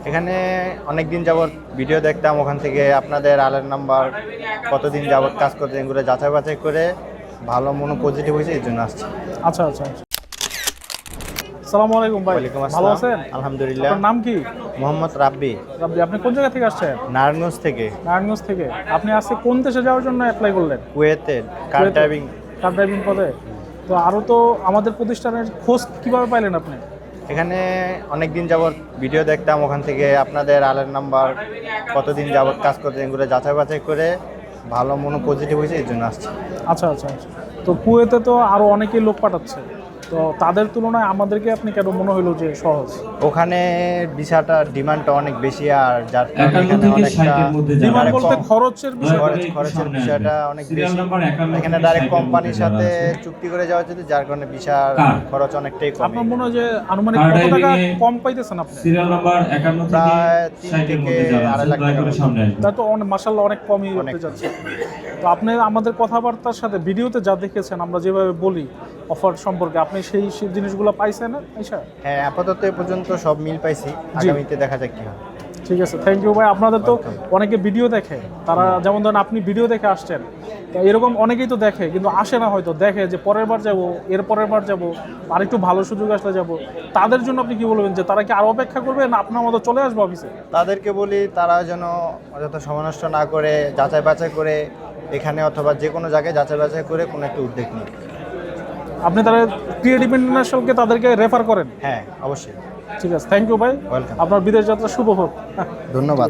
এখানে অনেক দিন যাবত ভিডিও দেখতাম, ওখান থেকে আপনাদের আলের নাম্বার কতদিন যাবত কাজ করতে এগুলো যাচাই বাছাই করে ভালো মনে পজিটিভ হয়েছে, এই জন্য আসছে। আচ্ছা আচ্ছা আচ্ছা। আসসালামু আলাইকুম ভাই, ওয়ালাইকুম ভালো আসসালাম। আছেন? আলহামদুলিল্লাহ। আপনার নাম কি? মোহাম্মদ রাব্বি, রাব্বি। আপনি কোন জায়গা থেকে আসছেন? নারায়ণগঞ্জ থেকে। নারায়ণগঞ্জ থেকে। আপনি আজকে কোন দেশে যাওয়ার জন্য অ্যাপ্লাই করলেন? কুয়েতে কার কুয়েতে? ড্রাইভিং। কার ড্রাইভিং পদে। তো আরও তো আমাদের প্রতিষ্ঠানের খোঁজ কিভাবে পাইলেন আপনি? এখানে অনেক দিন যাবত ভিডিও দেখতাম, ওখান থেকে আপনাদের আলের নাম্বার কতদিন যাবত কাজ করতে এগুলো যাচাই বাছাই করে ভালো মনে পজিটিভ হয়েছে, এই জন্য আসছে। আচ্ছা আচ্ছা আচ্ছা। তো কুয়েতে তো আরও অনেকেই লোক পাঠাচ্ছে, তো তাদের তুলনায় আমাদেরকে আপনি কেন মনে হলো যে সহজ? ওখানে ভিসাটার ডিমান্ডটা অনেক বেশি, আর যার কারণে এখানে অনেকটা ডিমান্ড বলতে খরচের বিষয়। খরচের বিষয়টা অনেক বেশি। এখানে ডাইরেক্ট কোম্পানির সাথে চুক্তি করে যাওয়া যেত, যার কারণে ভিসার খরচ অনেকটাই কম। আপনার মনে হয় যে আনুমানিক কত টাকা কম পাইতেছেন আপনি? সিরিয়াল নাম্বার 51 থেকে প্রায় 3 60 এর থেকে মধ্যে যাবেন। 2.5 লাখ টাকা। সামনে আসবেন। তা তো অনেক, মাশাআল্লাহ, অনেক কমই অনেক। হতে যাচ্ছে। তো আপনি আমাদের কথাবার্তার সাথে ভিডিওতে যা দেখেছেন, আমরা যেভাবে বলি অফার সম্পর্কে, আপনি সেই জিনিসগুলো পাইছেন না? আচ্ছা, হ্যাঁ, আপাতত এ পর্যন্ত সব মিল পাইছি, আগামীতে দেখা যাক কি হয়। ঠিক আছে, থ্যাংক ইউ ভাই। আপনাদের তো অনেকে ভিডিও দেখে, তারা যেমন ধরেন আপনি ভিডিও দেখে আসছেন, তো এরকম অনেকেই তো দেখে কিন্তু আসে না, হয়তো দেখে যে পরের বার যাব, এর পরের বার যাব, আর একটু ভালো সুযোগ আসলে যাব। তাদের জন্য আপনি কি বলবেন, যে তারা কি আরও অপেক্ষা করবে না আপনার মতো চলে আসবে অফিসে? তাদেরকে বলি তারা যেন অযথা সময় নষ্ট না করে যাচাই বাছাই করে এখানে অথবা যে কোনো জায়গায় যাচাই বাছাই করে কোনো একটা উদ্যোগ নিক। আপনি তারা ক্রিয়েটিভ ইন্টারন্যাশনালকে তাদেরকে রেফার করেন? হ্যাঁ, অবশ্যই। ঠিক আছে, থ্যাংক ইউ ভাই। ওয়েলকাম। আপনার বিদেশ যাত্রা শুভ হোক। ধন্যবাদ।